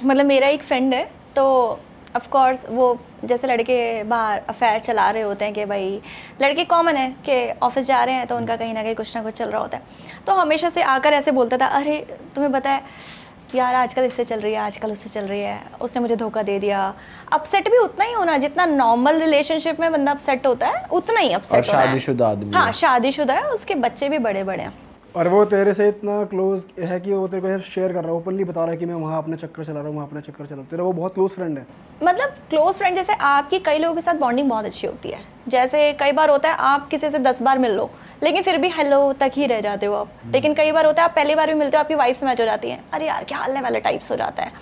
मतलब मेरा एक फ्रेंड है, तो ऑफ कोर्स वो जैसे लड़के बाहर अफेयर चला रहे होते हैं कि भाई लड़के कॉमन है कि ऑफिस जा रहे हैं तो उनका कहीं ना कहीं कुछ ना कुछ चल रहा होता है। तो हमेशा से आकर ऐसे बोलता था, अरे तुम्हें पता है यार आजकल इससे चल रही है, आजकल उससे चल रही है, उसने मुझे धोखा दे दिया। अपसेट भी उतना ही होना जितना नॉर्मल रिलेशनशिप में बंदा अपसेट होता है, उतना ही अपसेट होना है। शादीशुदा आदमी, हाँ शादीशुदा है, उसके बच्चे भी बड़े बड़े हैं। और वो तेरे से इतना क्लोज है कि वो तेरे को शेयर कर रहा है, ओपनली बता रहा है कि मैं वहाँ अपने चक्कर चला रहा हूँ, वहाँ अपने चक्कर चला रहा हूँ। तेरा वो बहुत क्लोज फ्रेंड है। मतलब क्लोज फ्रेंड जैसे आपकी कई लोगों के साथ बॉन्डिंग बहुत अच्छी होती है। जैसे कई बार होता है आप किसी से 10 बार मिल लो लेकिन फिर भी हेलो तक ही रह जाते हो आप। लेकिन कई बार होता है आप पहली बार भी मिलते हो, आपकी वाइब्स मैच हो जाती हैं, अरे यार क्या हाल है वाला टाइप्स हो जाता है।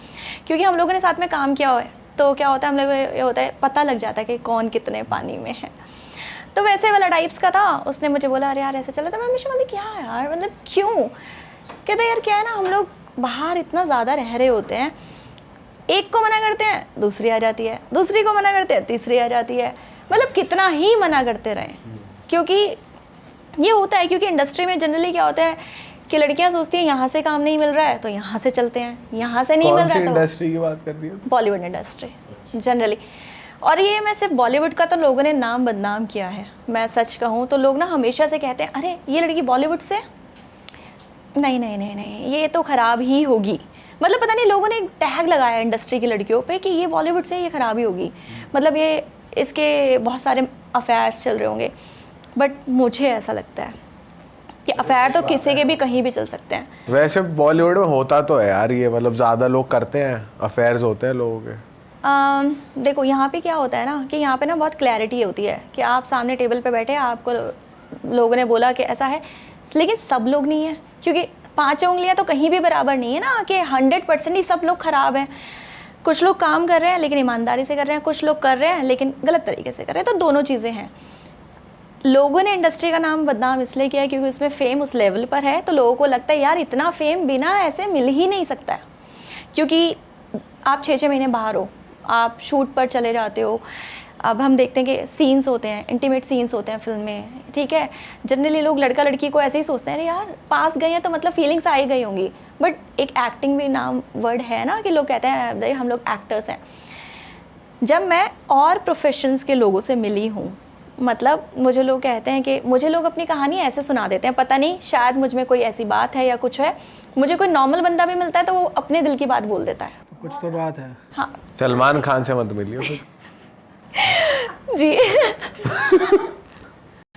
क्योंकि हम लोगों ने साथ में काम किया हुआ है तो क्या होता है, हम लोग ये होता है पता लग जाता है कि कौन कितने पानी में है। तो वैसे वाला टाइप्स का था। उसने मुझे बोला अरे यार ऐसे चला, तो मैं हमेशा बोली क्या यार मतलब क्यों। कहते यार क्या है ना, हम लोग बाहर इतना ज़्यादा रह रहे होते हैं, एक को मना करते हैं दूसरी आ जाती है, दूसरी को मना करते हैं तीसरी आ जाती है। मतलब कितना ही मना करते रहें। क्योंकि ये होता है, क्योंकि इंडस्ट्री में जनरली क्या होता है कि लड़कियां सोचती हैं यहाँ से काम नहीं मिल रहा है तो यहाँ से चलते हैं, यहाँ से नहीं मिल रहा है तो इंडस्ट्री की बात कर रही है? Bollywood industry generally. और ये मैं सिर्फ बॉलीवुड का तो लोगों ने नाम बदनाम किया है। मैं सच कहूँ तो लोग ना हमेशा से कहते हैं अरे ये लड़की बॉलीवुड से, नहीं नहीं नहीं नहीं ये तो ख़राब ही होगी। मतलब पता नहीं लोगों ने एक टैग लगाया इंडस्ट्री की लड़कियों पे कि ये बॉलीवुड से ये ख़राब ही होगी, मतलब ये इसके बहुत सारे अफेयर्स चल रहे होंगे। बट मुझे ऐसा लगता है कि अफेयर तो किसी के भी कहीं भी चल सकते हैं। वैसे बॉलीवुड में होता तो है यार ये, मतलब ज़्यादा लोग करते हैं, अफेयर्स होते हैं लोगों के। देखो यहाँ पे क्या होता है ना कि यहाँ पे ना बहुत क्लैरिटी होती है कि आप सामने टेबल पे बैठे, आपको लोगों ने बोला कि ऐसा है, लेकिन सब लोग नहीं है। क्योंकि 5 उंगलियाँ तो कहीं भी बराबर नहीं है ना कि 100% ही सब लोग ख़राब हैं। कुछ लोग काम कर रहे हैं लेकिन ईमानदारी से कर रहे हैं, कुछ लोग कर रहे हैं लेकिन गलत तरीके से कर रहे हैं। तो दोनों चीज़ें हैं। लोगों ने इंडस्ट्री का नाम बदनाम इसलिए किया क्योंकि उसमें फ़ेम उस लेवल पर है, तो लोगों को लगता है यार इतना फ़ेम बिना ऐसे मिल ही नहीं सकता है। क्योंकि आप 6-6 महीने बाहर हो, आप शूट पर चले जाते हो। अब हम देखते हैं कि सीन्स होते हैं, इंटीमेट सीन्स होते हैं फिल्म में, ठीक है। जनरली लोग लड़का लड़की को ऐसे ही सोचते हैं अरे यार पास गए हैं तो मतलब फीलिंग्स आ ही गई होंगी। बट एक एक्टिंग भी नाम वर्ड है ना कि लोग कहते हैं हम लोग एक्टर्स हैं। जब मैं और प्रोफेशंस के लोगों से मिली हूँ, मतलब मुझे लोग कहते हैं कि मुझे लोग अपनी कहानी ऐसे सुना देते हैं, पता नहीं शायद मुझ में कोई ऐसी बात है या कुछ है। मुझे कोई नॉर्मल बंदा भी मिलता है तो वो अपने दिल की बात बोल देता है। कुछ तो बात है। हाँ सलमान खान से मत मिलियो जी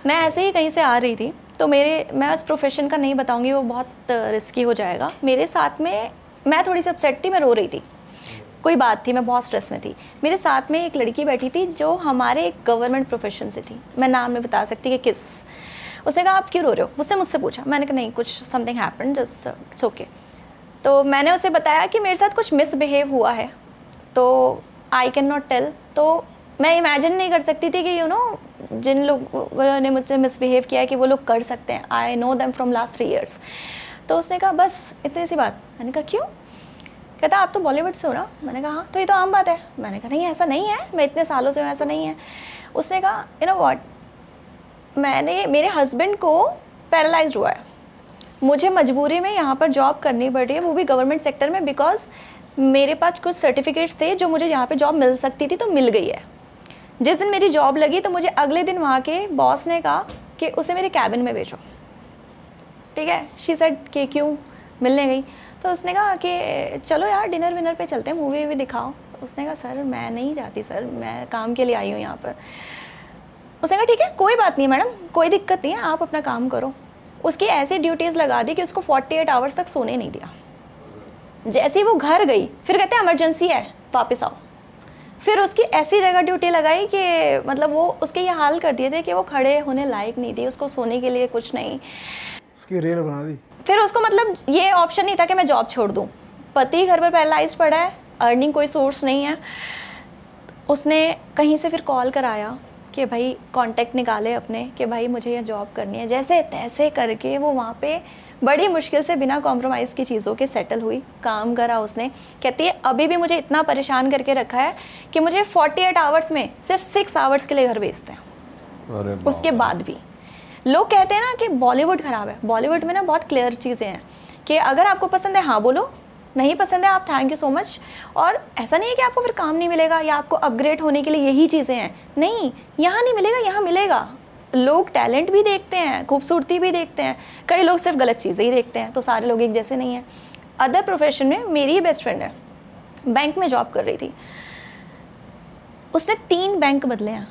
मैं ऐसे ही कहीं से आ रही थी तो मैं उस प्रोफेशन का नहीं बताऊंगी, वो बहुत रिस्की हो जाएगा। मेरे साथ में मैं थोड़ी सी अपसेट थी, मैं रो रही थी, कोई बात थी, मैं बहुत स्ट्रेस में थी। मेरे साथ में एक लड़की बैठी थी जो हमारे एक गवर्नमेंट प्रोफेशन से थी, मैं नाम नहीं बता सकती कि किस। उसने कहा आप क्यों रो रहे हो, उसने मुझसे पूछा। मैंने कहा नहीं कुछ something happened, just it's okay. तो मैंने उसे बताया कि मेरे साथ कुछ मिसबिहेव हुआ है, तो आई कैन नॉट टेल। तो मैं इमेजिन नहीं कर सकती थी कि जिन लोगों ने मुझसे मिसबिहेव किया है कि वो लोग कर सकते हैं। I know them from last 3 years। तो उसने कहा बस इतनी सी बात। मैंने कहा क्यों? कहता आप तो बॉलीवुड से हो ना। मैंने कहा हाँ, तो ये तो आम बात है। मैंने कहा नहीं ऐसा नहीं है, मैं इतने सालों से हूँ, ऐसा नहीं है। उसने कहा यू नो व्हाट, मेरे हस्बैंड को पैरालाइज्ड हुआ है, मुझे मजबूरी में यहाँ पर जॉब करनी पड़ रही है, वो भी गवर्नमेंट सेक्टर में, बिकॉज मेरे पास कुछ सर्टिफिकेट्स थे जो मुझे यहाँ पे जॉब मिल सकती थी, तो मिल गई है। जिस दिन मेरी जॉब लगी तो मुझे अगले दिन वहाँ के बॉस ने कहा कि उसे मेरे कैबिन में भेजो, ठीक है। शी सेड कि क्यों, मिलने गई। तो उसने कहा कि चलो यार डिनर विनर पे चलते हैं, मूवी भी दिखाओ। तो उसने कहा सर मैं नहीं जाती सर, मैं काम के लिए आई हूँ यहाँ पर। उसने कहा ठीक है कोई बात नहीं मैडम, कोई दिक्कत नहीं है, आप अपना काम करो। उसकी ऐसी ड्यूटीज़ लगा दी कि उसको 48 आवर्स तक सोने नहीं दिया। जैसे ही वो घर गई फिर कहते हैं इमरजेंसी है वापस आओ। फिर उसकी ऐसी जगह ड्यूटी लगाई कि मतलब वो उसके ये हाल कर दिए थे कि वो खड़े होने लायक नहीं थी, उसको सोने के लिए कुछ नहीं। उसकी रेल बना दी। फिर उसको मतलब ये ऑप्शन नहीं था कि मैं जॉब छोड़ दूँ। पति घर पर पैरालाइज पड़ा है, अर्निंग कोई सोर्स नहीं है। उसने कहीं से फिर कॉल कराया कि भाई कांटेक्ट निकाले अपने कि भाई मुझे ये जॉब करनी है। जैसे तैसे करके वो वहाँ पे बड़ी मुश्किल से बिना कॉम्प्रोमाइज़ की चीज़ों के सेटल हुई, काम करा उसने। कहती है अभी भी मुझे इतना परेशान करके रखा है कि मुझे 48 आवर्स में सिर्फ 6 आवर्स के लिए घर भेजते हैं। उसके बाद भी लोग कहते हैं ना कि बॉलीवुड ख़राब है। बॉलीवुड में ना बहुत क्लियर चीज़ें हैं कि अगर आपको पसंद है हाँ बोलो, नहीं पसंद है, आप थैंक यू सो मच। और ऐसा नहीं है कि आपको फिर काम नहीं मिलेगा या आपको अपग्रेड होने के लिए यही चीज़ें हैं, नहीं, यहाँ नहीं मिलेगा, यहाँ मिलेगा। लोग टैलेंट भी देखते हैं, खूबसूरती भी देखते हैं, कई लोग सिर्फ गलत चीज़ें ही देखते हैं, तो सारे लोग एक जैसे नहीं हैं। अदर प्रोफेशन में मेरी ही बेस्ट फ्रेंड है, बैंक में जॉब कर रही थी, उसने 3 बैंक बदले हैं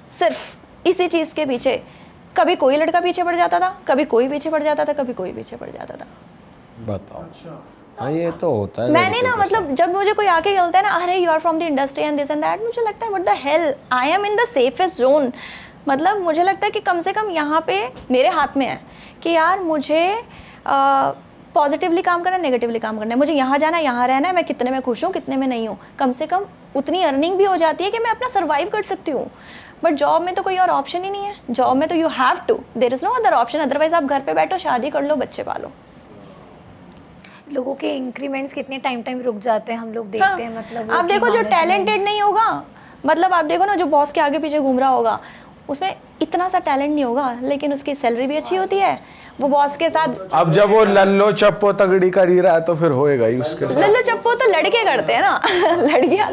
सिर्फ इसी चीज़ के पीछे। कभी कोई लड़का पीछे पड़ जाता था, कभी कोई पीछे पड़ जाता था, कभी कोई पीछे पड़ जाता था। बताओ। हाँ ये तो होता है। मैंने ना मतलब जब मुझे कोई आके बोलता है ना, अरे you are from the industry and this and that, मुझे लगता है what the hell, I am in the safest zone. मतलब मुझे लगता है कि कम से कम यहाँ पे मेरे हाथ में है कि यार मुझे पॉजिटिवली काम करना है, नेगेटिवली काम करना है, मुझे यहाँ जाना है, यहाँ रहना है, मैं कितने में खुश हूँ, कितने में नहीं हूँ, कम से कम उतनी अर्निंग भी हो जाती है कि मैं अपना सर्वाइव कर सकती हूँ। बट जॉब में तो कोई और ऑप्शन ही नहीं है, जॉब में तो you have to, there is no other option, otherwise आप घर पे बैठो, शादी कर लो, बच्चे पालो। लोगों के इंक्रीमेंट्स कितने टाइम रुक जाते हैं, हम लोग देखते हैं। मतलब आप देखो जो टैलेंटेड नहीं होगा, मतलब आप देखो ना जो बॉस के आगे पीछे घूम रहा होगा, उसमें इतना सा टैलेंट नहीं होगा, लेकिन उसकी सैलरी भी अच्छी होती है, वो बॉस के साथ। अब जब वो लल्लो चप्पो तगड़ी कर ही रहा है तो फिर होएगा ही उसके साथ। लल्लो चप्पो तो लड़के करते हैं ना लड़कियां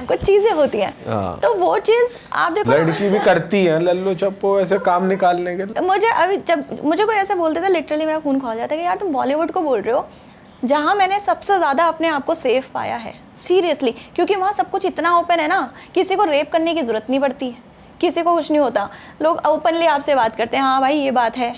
कुछ चीजें होती हैं, तो वो चीज आप देखो लड़की भी करती है लल्लो चप्पो ऐसे काम निकालने के लिए। मुझे अभी जब मुझे कोई ऐसे बोलते थे, लिटरली मेरा खून खौल जाता है कि यार तुम बॉलीवुड को बोल रहे हो, जहाँ मैंने सबसे ज़्यादा अपने आप को सेफ पाया है, सीरियसली, क्योंकि वहाँ सब कुछ इतना ओपन है ना, किसी को रेप करने की ज़रूरत नहीं पड़ती है, किसी को कुछ नहीं होता, लोग ओपनली आपसे बात करते हैं, हाँ भाई ये बात है।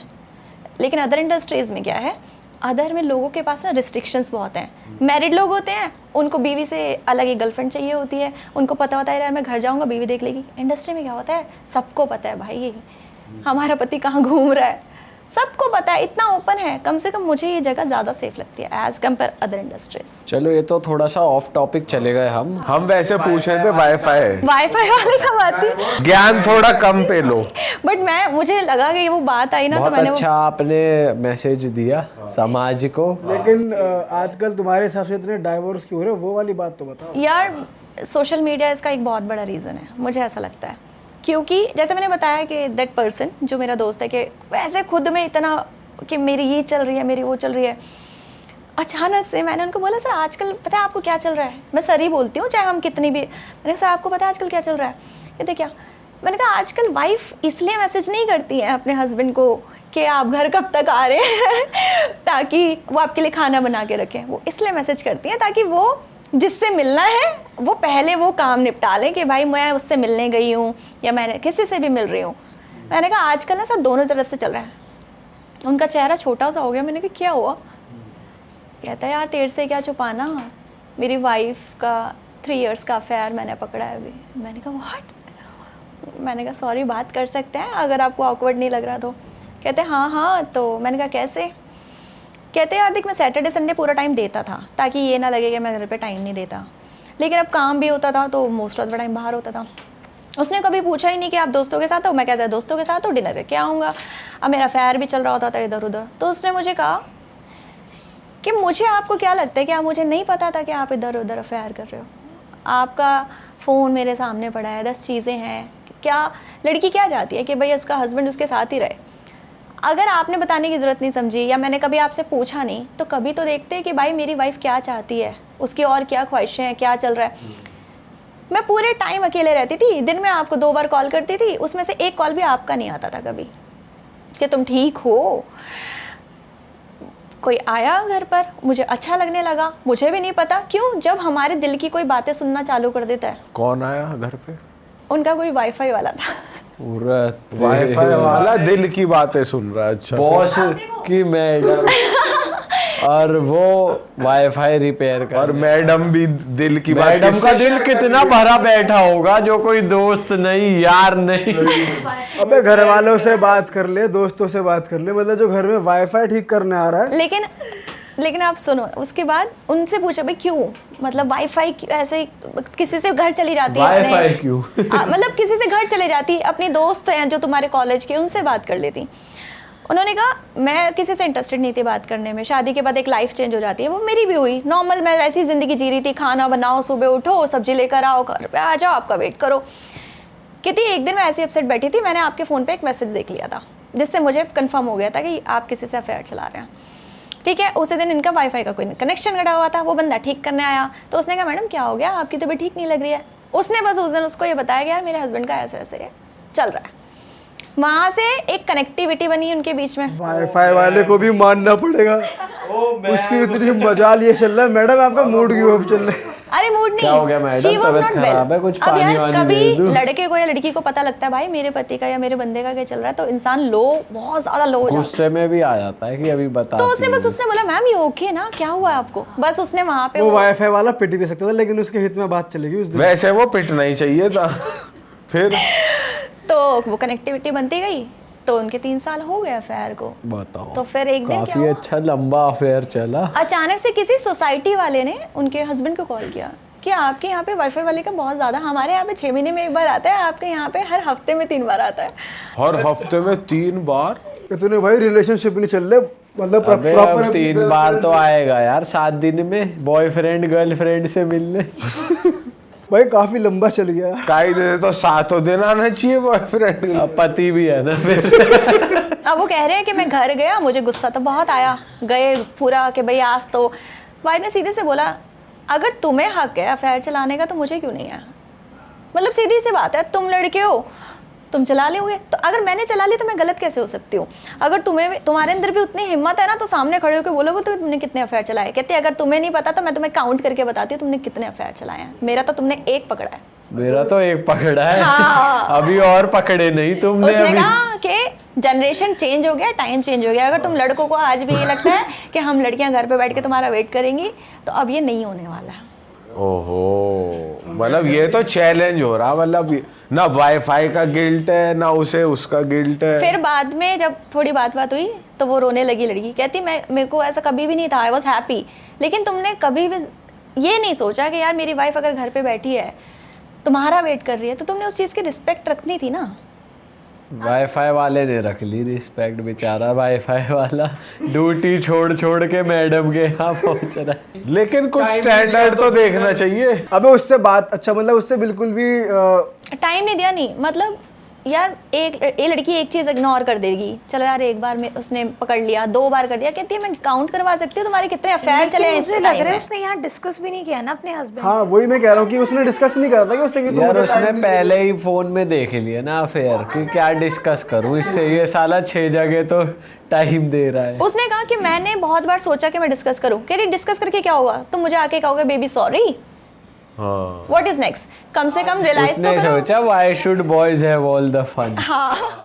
लेकिन अदर इंडस्ट्रीज़ में क्या है, अदर में लोगों के पास ना रिस्ट्रिक्शंस बहुत हैं। मैरिड लोग होते हैं, उनको बीवी से अलग एक गर्लफ्रेंड चाहिए होती है, उनको पता होता है यार मैं घर जाऊँगा बीवी देख लेगी। इंडस्ट्री में क्या होता है, सबको पता है भाई हमारा पति कहाँ घूम रहा है, सबको पता है, इतना ओपन है। कम से कम मुझे ये जगह ज़्यादा सेफ लगती है एज कम्पेयर अदर इंडस्ट्रीज। चलो ये तो थोड़ा सा ऑफ टॉपिक चले गए हम वैसे पूछ रहे थे वाईफाई वाले का बात थी, ज्ञान थोड़ा कम पे लो। बट मुझे लगा कि वो बात आई ना, तो मैंने अच्छा आपने मैसेज दिया समाज को। लेकिन आजकल तुम्हारे हिसाब से इतने डाइवोर्स क्यों हो रहे हो, वो वाली बात तो बताओ यार। सोशल मीडिया इसका एक बहुत बड़ा रीज़न है, मुझे ऐसा लगता है, क्योंकि जैसे मैंने बताया कि दैट पर्सन जो मेरा दोस्त है, कि वैसे खुद में इतना कि मेरी ये चल रही है, मेरी वो चल रही है, अचानक से मैंने उनको बोला सर आजकल पता है आपको क्या चल रहा है, मैं सर ही बोलती हूँ चाहे हम कितनी भी, मैंने कहा सर आपको पता है आजकल क्या चल रहा है, कहते क्या, मैंने कहा आजकल वाइफ इसलिए मैसेज नहीं करती है अपने हस्बैंड को कि आप घर कब तक आ रहे हैं ताकि वो आपके लिए खाना बना के रखें, वो इसलिए मैसेज करती हैं ताकि वो जिससे मिलना है वो पहले वो काम निपटा लें कि भाई मैं उससे मिलने गई हूँ या मैं किसी से भी मिल रही हूँ। मैंने कहा आजकल ना सब दोनों तरफ से चल रहा है। उनका चेहरा छोटा सा हो गया, मैंने कहा क्या हुआ, कहता है यार तेरे से क्या छुपाना, मेरी वाइफ का 3 इयर्स का अफेयर मैंने पकड़ा है अभी। मैंने कहा व्हाट, मैंने कहा सॉरी बात कर सकते हैं अगर आपको ऑकवर्ड नहीं लग रहा तो। कहते हाँ, तो मैंने कहा कैसे, कहते यार देख मैं सैटरडे संडे पूरा टाइम देता था ताकि ये ना लगे कि मैं घर पे टाइम नहीं देता, लेकिन अब काम भी होता था तो मोस्ट ऑफ द टाइम बाहर होता था। उसने कभी पूछा ही नहीं कि आप दोस्तों के साथ हो, मैं कहता दोस्तों के साथ हो, डिनर करके आऊँगा। अब मेरा अफेयर भी चल रहा होता था इधर उधर, तो उसने मुझे कहा कि मुझे आपको क्या लगता है कि मुझे नहीं पता था कि आप इधर उधर अफेयर कर रहे हो, आपका फ़ोन मेरे सामने पड़ा है, 10 चीज़ें हैं, क्या लड़की क्या चाहती है कि भाई उसका हस्बैंड उसके साथ ही रहे। अगर आपने बताने की ज़रूरत नहीं समझी या मैंने कभी आपसे पूछा नहीं तो कभी तो देखते हैं कि भाई मेरी वाइफ क्या चाहती है, उसकी और क्या ख्वाहिशें हैं, क्या चल रहा है। मैं पूरे टाइम अकेले रहती थी, दिन में आपको 2 बार कॉल करती थी, उसमें से एक कॉल भी आपका नहीं आता था कभी कि तुम ठीक हो। कोई आया घर पर, मुझे अच्छा लगने लगा, मुझे भी नहीं पता क्यों, जब हमारे दिल की कोई बातें सुनना चालू कर देता है। कौन आया घर पे? उनका कोई वाईफाई वाला था। वाईफाई वाला दिल की बातें सुन रहा है। अच्छा, बॉस की मैडम और वो वाईफाई रिपेयर कर, और मैडम भी दिल की बात। मैडम का दिल कितना भरा बैठा होगा, जो कोई दोस्त नहीं यार नहीं। अबे घर वालों से बात कर ले, दोस्तों से बात कर ले, मतलब जो घर में वाईफाई ठीक करने आ रहा है। लेकिन आप सुनो, उसके बाद उनसे पूछा भाई क्यों, मतलब वाईफाई ऐसे किसी से घर चली जाती है, वाईफाई क्यों मतलब किसी से घर चले जाती, अपनी दोस्त हैं जो तुम्हारे कॉलेज के, उनसे बात कर लेती। उन्होंने कहा मैं किसी से इंटरेस्टेड नहीं थी बात करने में, शादी के बाद एक लाइफ चेंज हो जाती है, वो मेरी भी हुई, नॉर्मल मैं ऐसी ज़िंदगी जी रही थी, खाना बनाओ, सुबह उठो, सब्जी लेकर आओ, घर पे आ जाओ, आपका वेट करो। कहती एक दिन मैं ऐसी अपसेट बैठी थी, मैंने आपके फ़ोन पे एक मैसेज देख लिया था जिससे मुझे कंफर्म हो गया था कि आप किसी से अफेयर चला रहे हैं। ठीक है, उसी दिन इनका वाईफाई का कोई कनेक्शन गड़ा हुआ था, वो बंदा ठीक करने आया तो उसने कहा मैडम क्या हो गया, आपकी तबीयत ठीक नहीं लग रही है। उसने बस उस दिन उसको ये बताया कि यार मेरे हस्बैंड का ऐसे ऐसे है, चल रहा है। वहाँ से एक कनेक्टिविटी बनी उनके बीच में। वाईफाई वाले को भी मानना पड़ेगा, उसकी इतनी मजाल ये चल रहा है। मैडम आपका मूड क्यों ऑफ चल रहा है? अरे मूड नहीं, क्या हो गया मैडम? She was तबीयत not खराब well। है, कुछ अब पानी यार वानी कभी दे दूं? लड़के को या लड़की को पता लगता है भाई मेरे पति का या मेरे बंदे का क्या चल रहा है, तो इंसान लो, बहुत ज्यादा लो हो जाता है। गुस्से में भी आ जाता है कि अभी बता। तो उसने बोला मैम ये ओके ना, क्या हुआ है आपको, बस उसने वहाँ पे वो वाईफाई वाला पिट भी सकता था, लेकिन उसके हित में बात चलेगी उस दिन। वैसे वो पिटना ही चाहिए था। फिर तो वो कनेक्टिविटी बनती गई, तो उनके 3 साल हो गए अफेयर को। बताओ, तो फिर एक दिन क्या काफी हुआ, अच्छा लंबा अफेयर चला। अचानक से किसी सोसाइटी वाले ने उनके हस्बैंड को कॉल किया कि आपके यहाँ पे वाईफाई वाले का बहुत ज़्यादा, हमारे यहाँ पे 6 महीने में 1 बार आता है, आपके यहाँ पे हर हफ्ते में 3 बार आता है। हर हफ्ते में 3 बार? इतने भाई रिलेशनशिप नहीं चल रहे, मतलब अबे अब 3 बार तो आएगा यार 7 दिन में, बॉयफ्रेंड गर्लफ्रेंड से मिलने। भाई काफी लंबा चल गया। काई दे तो 7 दिन आना चाहिए बॉयफ्रेंड। अब पति भी है ना फिर। अब वो कह रहे हैं कि मैं घर गया, मुझे गुस्सा तो बहुत आया, गए पूरा कि भाई आज तो, वाइफ ने सीधे से बोला अगर तुम्हें हक है अफेयर चलाने का तो मुझे क्यों नहीं है। मतलब सीधी सी बात है, तुम लड़के हो, तुम चला लोगे, तो अगर मैंने चला ली तो मैं गलत कैसे हो सकती हूँ। अगर तुम्हारे अंदर भी उतनी हिम्मत है ना तो सामने खड़े होकर बोलोगे तो तुमने कितने अफेयर चलाए। कहते अगर तुम्हें नहीं पता तो मैं तुम्हें काउंट करके बताती हूँ तुमने कितने अफेयर चलाए हैं। मेरा तो तुमने 1 पकड़ा है। मेरा तो 1 पकड़ा है। हाँ। अभी और पकड़े नहीं तुमने। उसने अभी कहा कि जनरेशन चेंज हो गया, टाइम चेंज हो गया। अगर तुम लड़कों को आज भी ये लगता है कि हम लड़कियां घर पे बैठ के तुम्हारा वेट करेंगी, तो अब ये नहीं होने वाला है। ओहो, मतलब ये तो चैलेंज हो रहा, मतलब ना वाईफाई का गिल्ट है ना उसे उसका गिल्ट है। फिर बाद में जब थोड़ी बात हुई तो वो रोने लगी लड़की, कहती मेरे को ऐसा कभी भी नहीं था, आई वॉज हैप्पी। लेकिन तुमने कभी भी ये नहीं सोचा कि यार मेरी वाइफ अगर घर पे बैठी है तुम्हारा वेट कर रही है, तो तुमने उस चीज़ की रिस्पेक्ट रखनी थी ना। वाईफाई वाले ने रख ली रिस्पेक्ट, बेचारा वाईफाई वाला ड्यूटी छोड़ के मैडम के यहाँ पहुँच रहा है। लेकिन कुछ स्टैंडर्ड तो देखना चाहिए। अबे उससे बात, अच्छा मतलब उससे बिल्कुल भी टाइम नहीं दिया, नहीं मतलब यार ये लड़की एक चीज़ इग्नोर कर देगी, चलो यार 1 बार में उसने पकड़ लिया, 2 बार कर दिया, कहती है मैं काउंट करवा सकती हूँ तुम्हारे कितने अफेयर चले हैं इस मुझे लग टाइम रहा है में। उसने यहाँ डिस्कस भी नहीं किया ना अपने हस्बैंड। हाँ वही मैं कह रहा हूँ कि उसने डिस्कस नहीं करा था कि उससे कि तुम यार मुझे उसने time नहीं पहले ही फोन में देख लिया ना अफेयर कि क्या डिस्कस करूं इससे, ये साला 6 जगह तो टाइम दे रहा है। उसने कहा कि मैंने बहुत बार सोचा कि मैं डिस्कस करूं। कह रही डिस्कस करके क्या होगा, तुम मुझे आके कहोगे बेबी सॉरी, हाँ, व्हाट इज नेक्स्ट, कम से कम रियलाइज तो उसने करो। सोचा why should boys have all the fun. हाँ